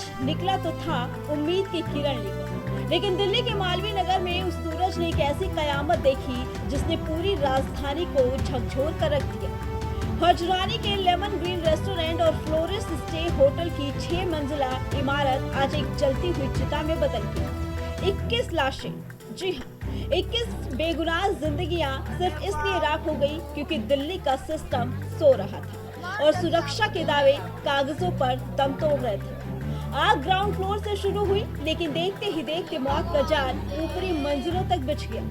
सूरज निकला तो था उम्मीद की किरण लेकर, लेकिन दिल्ली के मालवीय नगर में उस सूरज ने एक ऐसी कयामत देखी जिसने पूरी राजधानी को झकझोर कर रख दिया। हजरानी के लेमन ग्रीन रेस्टोरेंट और फ्लोरिस्ट स्टे होटल की 6 मंजिला इमारत आज एक जलती हुई चिता में बदल गई। 21 लाशें, जी हाँ, 21 बेगुनाह जिंदगियां सिर्फ इसलिए राख हो गई क्योंकि दिल्ली का सिस्टम सो रहा था और सुरक्षा के दावे कागजों पर दम तोड़ रहे थे। आग ग्राउंड फ्लोर से शुरू हुई, लेकिन देखते ही देखते मौत का जाल ऊपरी मंजिलों तक बिछ गया।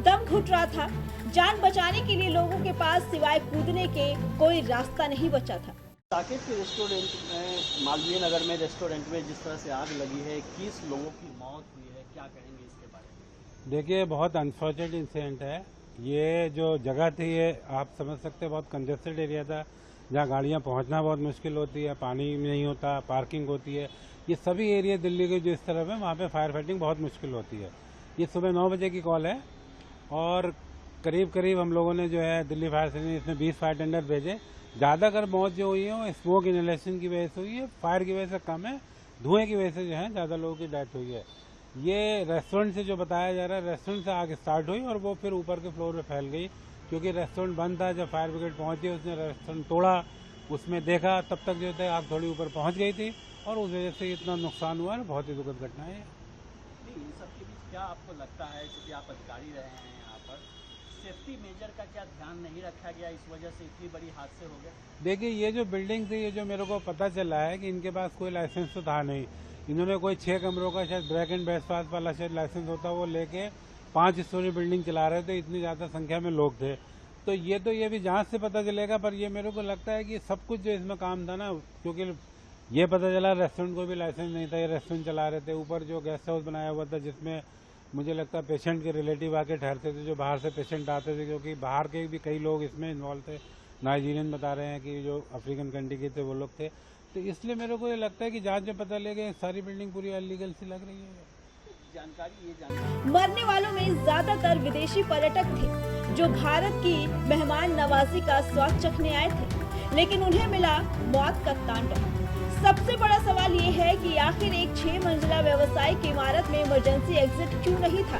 दम घुट रहा था। जान बचाने के लिए लोगों के पास सिवाय कूदने के कोई रास्ता नहीं बचा था। साकेत के रेस्टोरेंट में, मालवीय नगर में रेस्टोरेंट में जिस तरह से आग लगी है, 21 लोगों की मौत हुई है, क्या कहेंगे इसके बारे में? देखिए, बहुत अनफॉर्चुनेट इंसिडेंट है। ये जो जगह थी, ये आप समझ सकते हैं बहुत कंजेस्टेड एरिया था, जहाँ गाड़ियाँ पहुँचना बहुत मुश्किल होती है, पानी नहीं होता, पार्किंग होती है। ये सभी एरिया दिल्ली के जो इस तरफ है, वहाँ पे फायर फाइटिंग बहुत मुश्किल होती है। ये सुबह 9 बजे की कॉल है और करीब हम लोगों ने जो है दिल्ली फायर स्टेशन ने इसमें 20 फायर टेंडर भेजे। ज़्यादातर मौत जो हुई है वो स्मोक इनहेलेशन की वजह से हुई है, फायर की वजह से कम है, धुएं की वजह से जो है ज़्यादा लोगों की डेथ हुई है। ये रेस्टोरेंट से जो बताया जा रहा है, रेस्टोरेंट से आग स्टार्ट हुई और वो फिर ऊपर के फ्लोर पे फैल गई, क्योंकि रेस्टोरेंट बंद था। जब फायर ब्रिगेड पहुंची, उसने रेस्टोरेंट तोड़ा, उसमें देखा, तब तक जो है आग थोड़ी ऊपर पहुंच गई थी और उस वजह से इतना नुकसान हुआ है। बहुत ही दुखद घटना है। इन सब के बीच क्या आपको लगता है, क्योंकि आप अधिकारी रहे हैं यहाँ पर, सेफ्टी मेजर का क्या ध्यान नहीं रखा गया, इस वजह से इतनी बड़ी हादसे हो गए? देखिए, ये जो बिल्डिंग थी, ये जो मेरे को पता चला है कि इनके पास कोई लाइसेंस तो था नहीं। इन्होंने कोई 6 कमरों का शायद ब्रेक एंड बेस्ट पास वाला शायद लाइसेंस होता, वो लेके 5 स्टोरी बिल्डिंग चला रहे थे। इतनी ज्यादा संख्या में लोग थे, तो ये भी जांच से पता चलेगा। पर ये मेरे को लगता है कि सब कुछ जो इसमें काम था ना, क्योंकि ये पता चला रेस्टोरेंट को भी लाइसेंस नहीं था, ये रेस्टोरेंट चला रहे थे। ऊपर जो गेस्ट हाउस बनाया हुआ था, जिसमें मुझे लगता है पेशेंट के रिलेटिव आके ठहरते थे, जो बाहर से पेशेंट आते थे, क्योंकि बाहर के भी कई लोग इसमें इन्वॉल्व थे। नाइजीरियन बता रहे हैं कि जो अफ्रीकन कंट्री के थे वो लोग थे। तो इसलिए मेरे को ये लगता है कि जांच में पता लगे सारी बिल्डिंग पूरी अनलीगल सी लग रही है। जानकारी मरने वालों में ज्यादातर विदेशी पर्यटक थे जो भारत की मेहमान नवाजी का स्वाद चखने आए थे, लेकिन उन्हें मिला मौत का तांडव। सबसे बड़ा सवाल ये है कि आखिर एक 6 मंजिला व्यवसायिक इमारत में इमरजेंसी एग्जिट क्यों नहीं था?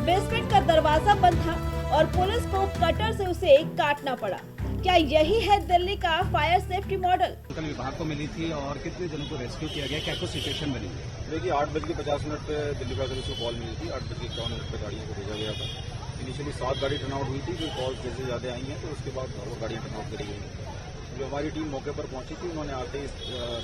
बेसमेंट का दरवाजा बंद था और पुलिस को कटर से उसे काटना पड़ा। क्या यही है दिल्ली का फायर सेफ्टी मॉडल? विभाग को मिली थी और कितने जनों को रेस्क्यू किया गया, क्या कुछ सिचुएशन बनी? देखिए, 8:50 पे दिल्ली फायर सर्विस को कॉल मिली थी। 8:51 पे गाड़ियों को भेजा गया था। इनिशियली 7 गाड़ी टर्नआउट हुई थी, जो कॉल जैसे ज़्यादा आई हैं तो उसके बाद और गाड़ियाँ टर्नआउट करी गई। जो हमारी टीम मौके पर पहुंची थी, उन्होंने आते ही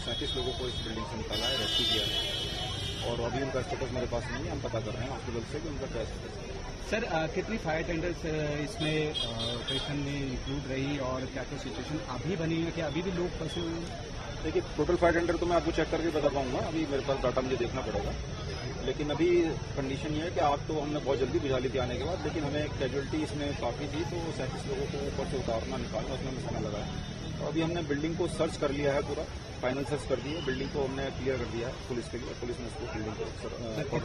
37 लोगों को इस बिल्डिंग से निकाला है, रेस्क्यू किया है और अभी उनका स्टेटस मेरे पास नहीं है। हम पता कर रहे हैं हॉस्पिटल से कि उनका क्या स्टेटस है। सर, कितनी फायर टेंडर्स इसमें ऑपरेशन में इंक्लूड रही और क्या क्या सिचुएशन अभी बनी है, कि अभी भी लोग फंसे हुए हैं? देखिए, टोटल फायर टेंडर तो मैं आपको चेक करके बता पाऊंगा, अभी मेरे पास डाटा मुझे देखना पड़ेगा। लेकिन अभी कंडीशन ये है कि आग तो हमने बहुत जल्दी बुझा ली थी आने के बाद, लेकिन हमें कैजुअलिटी इसमें काफ़ी थी, तो 37 लोगों को ऊपर से उतारना, निकालना, उसमें हमें समय लगा है। तो अभी हमने बिल्डिंग को सर्च कर लिया है, पूरा फाइनल सर्च कर दी है। बिल्डिंग को हमने क्लियर कर दिया है पुलिस के लिए, पुलिस ने उसको बिल्डिंग को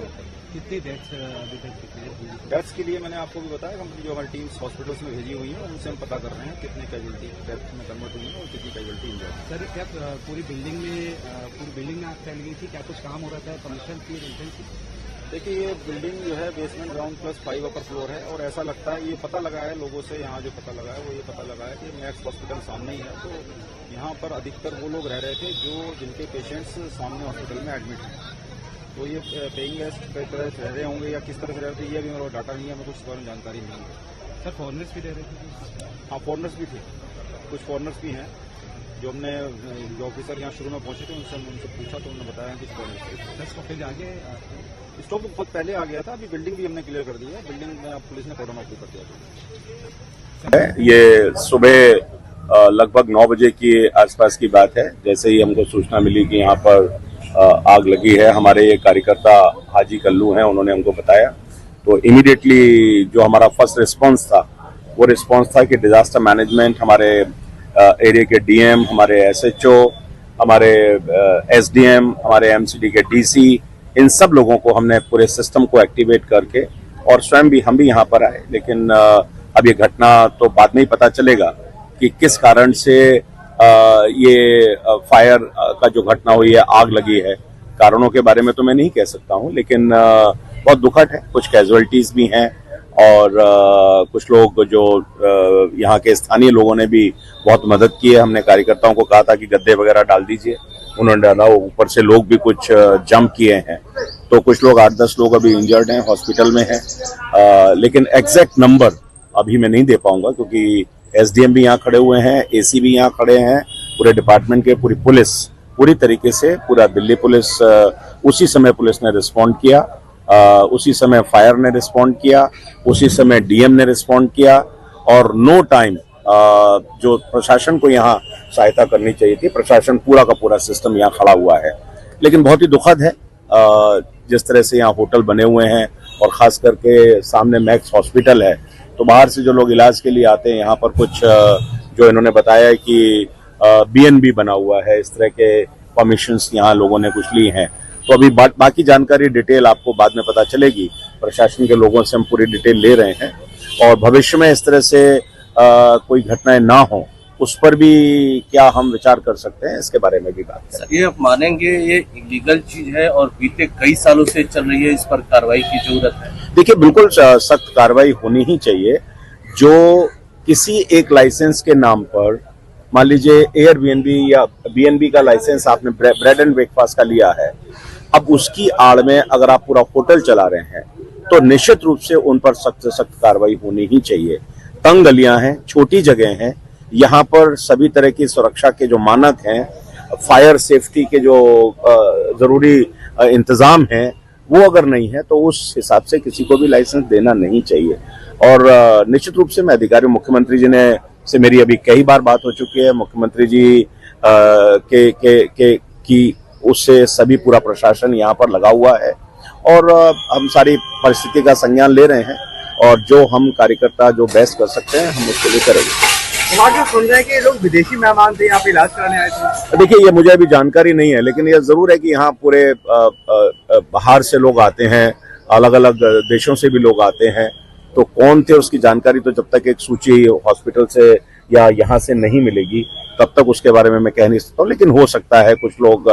कितनी डेथ्स अभी तक क्लियर? डेथ्स के लिए मैंने आपको भी बताया, हम जो हमारी टीम्स हॉस्पिटल्स में भेजी हुई हैं, उनसे हम पता कर रहे हैं कितने कैजुअलिटी डेथ में कन्वर्ट हुई है और कितनी कैजुअलिटी इंजर्ड है। सर, क्या पूरी बिल्डिंग में आग फैल गई थी? क्या कुछ काम हो रहा था कमर्शियल की रेजिडेंस की? देखिए, ये बिल्डिंग जो है basement ground plus 5 upper floor है और ऐसा लगता है, ये पता लगा है लोगों से, यहाँ जो पता लगा है वो ये पता लगा है कि मैक्स हॉस्पिटल सामने ही है। तो यहाँ पर अधिकतर वो लोग रह रहे थे जिनके पेशेंट्स सामने हॉस्पिटल में एडमिट हैं। तो ये पेइंग गेस्ट कई तरह से रह रहे होंगे या किस तरह से रह रहे थे, ये भी मेरा डाटा नहीं है, हमें कुछ इस बारे में जानकारी नहीं है। सर, फॉरनर्स भी रह रहे थे? हाँ, फॉरनर्स भी थे, कुछ फॉरनर्स भी हैं। जो हमने जो ऑफिसर यहाँ शुरू में पहुंचे थे उनसे पूछा तो उन्होंने बताया कि स्टॉपेज आगे स्टॉप बहुत पहले आ गया था। अभी बिल्डिंग भी हमने क्लियर कर दी है, बिल्डिंग में पुलिस ने कॉर्डन ऑफ कर दिया था। ये सुबह लगभग 9 बजे के आसपास की बात है। जैसे ही हमको सूचना मिली कि यहाँ पर आग लगी है, हमारे ये कार्यकर्ता हाजी कल्लू हैं, उन्होंने हमको बताया। तो इमीडिएटली जो हमारा फर्स्ट रिस्पांस था, वो रिस्पांस था कि डिजास्टर मैनेजमेंट, हमारे एरिया के डीएम, हमारे एसएचओ, हमारे एसडीएम, हमारे एमसीडी के डीसी, इन सब लोगों को हमने पूरे सिस्टम को एक्टिवेट करके, और स्वयं भी हम भी यहाँ पर आए। लेकिन अब ये घटना तो बाद में ही पता चलेगा कि किस कारण से ये फायर का जो घटना हुई है, आग लगी है, कारणों के बारे में तो मैं नहीं कह सकता हूं, लेकिन बहुत दुखद है। कुछ कैजुअलिटीज भी हैं और कुछ लोग जो यहाँ के स्थानीय लोगों ने भी बहुत मदद की है। हमने कार्यकर्ताओं को कहा था कि गद्दे वगैरह डाल दीजिए, उन्होंने डाला। ऊपर से लोग भी कुछ जंप किए हैं, तो कुछ लोग 8-10 लोग अभी इंजर्ड हैं, हॉस्पिटल में हैं। लेकिन एग्जैक्ट नंबर अभी मैं नहीं दे पाऊंगा, क्योंकि एसडीएम भी यहाँ खड़े हुए हैं, एसी भी यहाँ खड़े हैं, पूरे डिपार्टमेंट के, पूरी पुलिस पूरी तरीके से, पूरा दिल्ली पुलिस उसी समय पुलिस ने रिस्पॉन्ड किया, उसी समय फायर ने रिस्पॉन्ड किया, उसी समय डीएम ने रिस्पॉन्ड किया और नो टाइम जो प्रशासन को यहाँ सहायता करनी चाहिए थी, प्रशासन पूरा का पूरा सिस्टम यहाँ खड़ा हुआ है। लेकिन बहुत ही दुखद है जिस तरह से यहाँ होटल बने हुए हैं और खास करके सामने मैक्स हॉस्पिटल है, तो बाहर से जो लोग इलाज के लिए आते हैं, यहाँ पर कुछ जो इन्होंने बताया कि बीएनबी बना हुआ है, इस तरह के परमिशंस यहाँ लोगों ने कुछ ली हैं। तो अभी बाकी जानकारी डिटेल आपको बाद में पता चलेगी। प्रशासन के लोगों से हम पूरी डिटेल ले रहे हैं और भविष्य में इस तरह से कोई घटनाएं ना हो, उस पर भी क्या हम विचार कर सकते हैं, इसके बारे में भी बात करें। ये आप मानेंगे ये इलीगल चीज है और बीते कई सालों से चल रही है, इस पर कार्रवाई की जरूरत है। देखिए, बिल्कुल सख्त कार्रवाई होनी ही चाहिए। जो किसी एक लाइसेंस के नाम पर, मान लीजिए एयरबीएनबी या बीएनबी का लाइसेंस आपने ब्रेड एंड ब्रेकफास्ट का लिया है, अब उसकी आड़ में अगर आप पूरा होटल चला रहे हैं तो निश्चित रूप से उन पर सख्त से सख्त कार्रवाई होनी ही चाहिए। तंग गलियां हैं, छोटी जगह हैं, यहाँ पर सभी तरह की सुरक्षा के जो मानक हैं, फायर सेफ्टी के जो जरूरी इंतजाम हैं, वो अगर नहीं है तो उस हिसाब से किसी को भी लाइसेंस देना नहीं चाहिए। और निश्चित रूप से मैं अधिकारी मुख्यमंत्री जी ने से मेरी अभी कई बार बात हो चुकी है। मुख्यमंत्री जी की उससे सभी पूरा प्रशासन यहाँ पर लगा हुआ है और हम सारी परिस्थिति का संज्ञान ले रहे हैं और जो हम कार्यकर्ता जो बेस्ट कर सकते हैं हम उसके लिए करेंगे। वहाँ के सुन रहे हैं कि लोग विदेशी मेहमान थे, यहाँ पे इलाज कराने आए थे। देखिए, ये मुझे अभी जानकारी नहीं है, लेकिन ये जरूर है कि यहाँ पूरे बाहर से लोग आते हैं, अलग अलग देशों से भी लोग आते हैं। तो कौन थे उसकी जानकारी तो जब तक एक सूची हॉस्पिटल से या यहाँ से नहीं मिलेगी तब तक उसके बारे में मैं कह नहीं सकता हूँ। लेकिन हो सकता है कुछ लोग,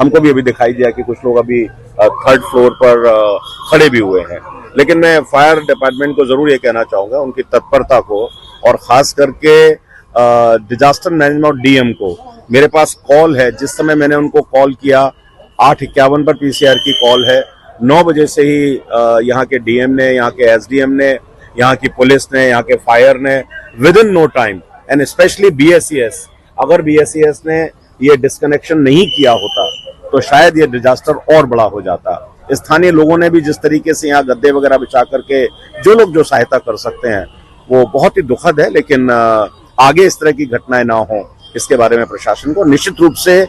हमको भी अभी दिखाई दिया कि कुछ लोग अभी 3rd फ्लोर पर खड़े भी हुए हैं। लेकिन मैं फायर डिपार्टमेंट को जरूर ये कहना चाहूंगा, उनकी तत्परता को और खास करके डिजास्टर मैनेजमेंट डीएम को। मेरे पास कॉल है, जिस समय मैंने उनको कॉल किया 8:51 पर पीसीआर की कॉल है, 9 बजे से ही यहाँ के डीएम ने, यहाँ के एसडीएम ने, यहाँ की पुलिस ने, यहाँ के फायर ने with in no time and especially BSES, अगर बीएसईएस ने ये डिस्कनेक्शन नहीं किया होता तो शायद ये डिजास्टर और बड़ा हो जाता। स्थानीय लोगों ने भी जिस तरीके से यहाँ गद्दे वगैरह बिछा करके जो लोग जो सहायता कर सकते हैं, वो बहुत ही दुखद है। लेकिन आगे इस तरह की घटनाएं ना हो, इसके बारे में प्रशासन को निश्चित रूप से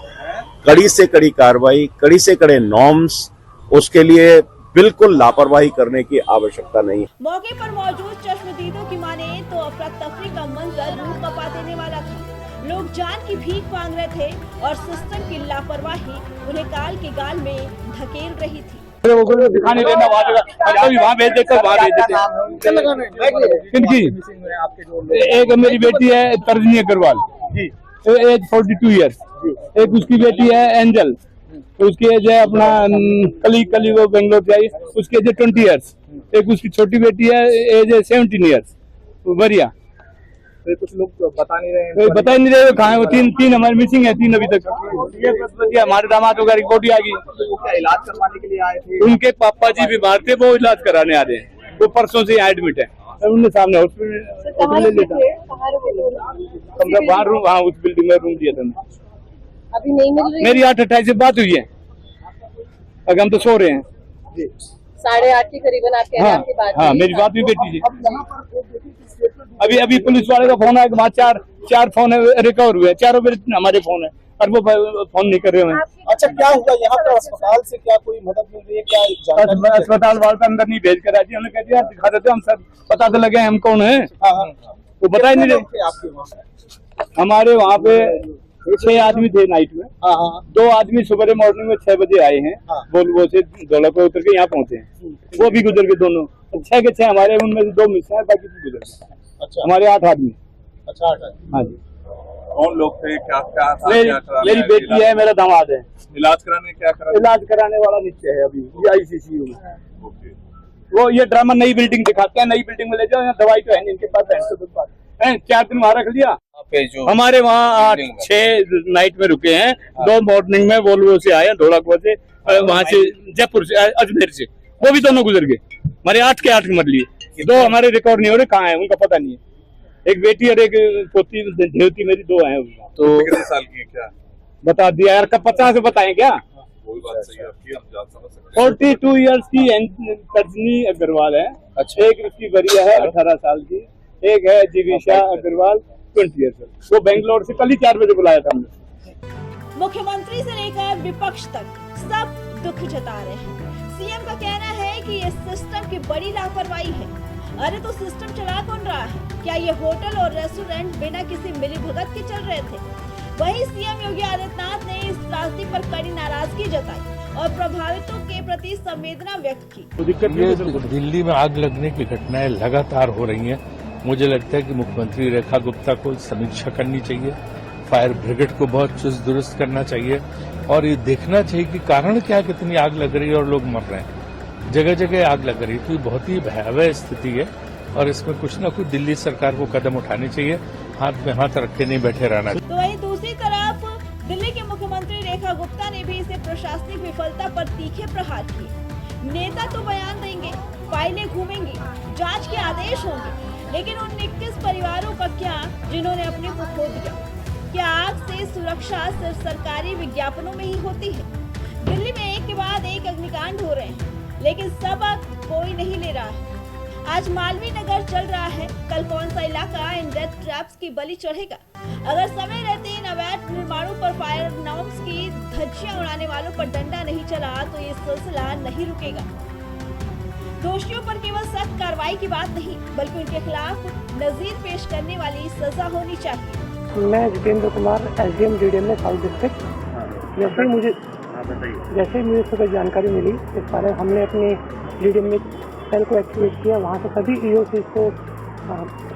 कड़ी से कड़ी कार्रवाई, कड़ी से कड़े नॉर्म्स, उसके लिए बिल्कुल लापरवाही करने की आवश्यकता नहीं। मौके पर मौजूद चश्मदीदों की माने तो अफरा तफरी का मंजर रूह कपा देने वाला था। लोग जान की भीख मांग रहे थे और सिस्टम की लापरवाही उन्हें काल के गाल में धकेल रही थी। दिखाने देना वहाँ भेज देते, वहाँ भेज देते। किनकी? एक मेरी बेटी है तर्जनी अग्रवाल, एज 42 ईयर्स। एक उसकी बेटी है एंजल, उसकी एज है अपना कली वो बेंगलोर से आई, उसकी एज है 20 ईयर्स। एक उसकी छोटी बेटी है, एज है 17 ईयर्स, बढ़िया। कुछ लोग बता नहीं रहे, बता ही नहीं रहे कहाँ है वो। तीन हमारे मिसिंग है, 3 अभी तक। हमारे दामाद वगैरह रिपोर्ट ही आ गई। क्या इलाज करवाने के लिए आए थे? उनके पापा जी बीमार थे, वो इलाज कराने आ रहे हैं, वो परसों से एडमिट है। उनके सामने हॉस्पिटल रूम, वहाँ उस बिल्डिंग में रूम दिया था। अभी नहीं मिल रही? मेरी 8:28 से बात हुई है, अगर हम तो सो रहे हैं। 8:30 के करीबन आपके हाँ, हाँ, मेरी बात भी बेटी जी। अभी पुलिस वाले का फोन आया, वहाँ चार फोन रिकवर हुए, चारों पे हमारे फोन है और वो फोन नहीं कर रहे हैं। अच्छा, क्या हुआ यहाँ पर? अस्पताल से क्या कोई मदद मिल रही है? क्या अस्पताल वाले अंदर नहीं भेज कर आजी, उन्होंने कह दिया दिखा देते हम सब, पता तो लगे हम कौन है। तो बता ही नहीं रहे। हमारे वहाँ पे 6 आदमी थे नाइट में। 2 आदमी सुबह मॉर्निंग में 6 बजे आए हैं, वोल्वो से धौला पे उतर के यहाँ पहुंचे हैं, वो भी गुजर गए दोनों। 6 के 6 हमारे, उनमें से 2 मिस हैं, बाकी गुजर गए। अच्छा, हमारे 8 आदमी। अच्छा, 8 आदमी। हाँ जी। कौन लोग थे, क्या क्या था, क्या कराने मेरी आए? बेटी है, मेरा दामाद है। इलाज कराने क्या करा? इलाज कराने वाला नीचे है अभी ICCU में। ओके। वो ये ड्रामा नई बिल्डिंग दिखाते हैं, नई बिल्डिंग में ले जाओ, यहाँ दवाई तो है नहीं इनके पास, है 4 दिन वहाँ रख लिया। हमारे वहाँ 6 नाइट में रुके हैं, 2 मॉर्निंग में वोल्वो से आए, धोलाकुआ से, वहाँ से जयपुर से, अजमेर से, वो भी दोनों गुजर गए। हमारे 8 के 8 मर लिए, 2 हमारे रिकॉर्ड नहीं हो रहे, कहाँ है उनका पता नहीं है। एक बेटी और एक पोती देवती मेरी 2 हैं। तो कितने साल की है क्या बता दिया यार, कब 50 बताएं क्या? कोई बात सही है आपकी, हम जान समझ सकते हैं। 42 ईयर्स की तर्जनी अग्रवाल है। अच्छा। एक उसकी बरिया है 18 साल की, एक है जिगीशा अग्रवाल 20 ईयर्स। वो बेंगलोर से कल ही 4 बजे बुलाया था हमने। मुख्यमंत्री से लेकर विपक्ष तक सब दुख जता रहे हैं। सीएम का कहना है कि ये सिस्टम की बड़ी लापरवाही है। अरे तो सिस्टम चला कौन रहा है? क्या ये होटल और रेस्टोरेंट बिना किसी मिलीभगत के चल रहे थे? वहीं सीएम योगी आदित्यनाथ ने इस त्रासदी पर कड़ी नाराजगी जताई और प्रभावितों के प्रति संवेदना व्यक्त की। ये दिल्ली में आग लगने की घटनाएं लगातार हो रही हैं। मुझे लगता है कि मुख्यमंत्री रेखा गुप्ता को समीक्षा करनी चाहिए, फायर ब्रिगेड को बहुत चुस्त दुरुस्त करना चाहिए और ये देखना चाहिए कि कारण क्या, कितनी आग लग रही है और लोग मर रहे हैं। जगह जगह आग लग रही, तो ये बहुत ही भयावह स्थिति है और इसमें कुछ न कुछ दिल्ली सरकार को कदम उठाने चाहिए, हाथ में हाथ रख के नहीं बैठे रहना। तो वहीं दूसरी तरफ दिल्ली के मुख्यमंत्री रेखा गुप्ता ने भी इसे प्रशासनिक विफलता पर तीखे प्रहार किए। नेता तो बयान देंगे, फाइलें घूमेंगी, जांच के आदेश होंगे, लेकिन उन 21 परिवारों का क्या जिन्होंने अपने को खो दिया? क्या आग से सुरक्षा सिर्फ सरकारी विज्ञापनों में ही होती है? दिल्ली में एक के बाद एक अग्निकांड हो रहे हैं, लेकिन सबक कोई नहीं ले रहा है। आज मालवीय नगर चल रहा है, कल कौन सा इलाका इन डेथ ट्रैप्स की बलि चढ़ेगा? अगर समय रहते इन अवैध निर्माणों पर फायर नॉर्म्स की धज्जियां उड़ाने वालों पर डंडा नहीं चला तो ये सिलसिला नहीं रुकेगा। दोषियों पर केवल सख्त कार्रवाई की बात नहीं, बल्कि उनके खिलाफ नजीर पेश करने वाली सजा होनी चाहिए। मैं जितेंद्र कुमार, SDM DDM में साउथ डिस्ट्रिक्ट। जैसे ही मुझे सुबह जानकारी मिली, इस बारे हमने अपने DDM में सेल को एक्टिवेट किया। वहाँ से सभी EOCs को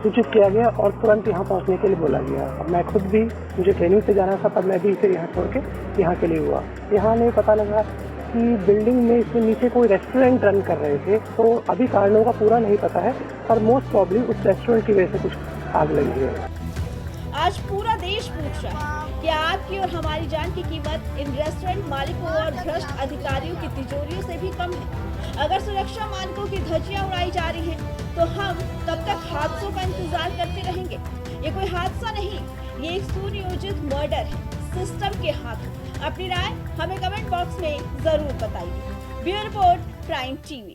सूचित किया गया और तुरंत यहाँ पहुँचने के लिए बोला गया। अब मैं खुद भी, मुझे ट्रेनिंग से जाना था, पर मैं भी इसे यहाँ छोड़ के यहाँ के लिए हुआ। यहाँ हमें पता लगा कि बिल्डिंग में इसके नीचे कोई रेस्टोरेंट रन कर रहे थे, तो अभी कारणों का पूरा नहीं पता है, पर मोस्ट प्रॉब्ली उस रेस्टोरेंट की वजह से कुछ आग लगी है। आज पूरा देश पूछ रहा है कि आपकी और हमारी जान की कीमत इन रेस्टोरेंट मालिकों और भ्रष्ट अधिकारियों की तिजोरियों से भी कम है। अगर सुरक्षा मानकों की धज्जियां उड़ाई जा रही हैं, तो हम तब तक हादसों का इंतजार करते रहेंगे। ये कोई हादसा नहीं, ये एक सुनियोजित मर्डर है सिस्टम के हाथों। अपनी राय हमें कमेंट बॉक्स में जरूर बताइए। Bureau report, prime TV.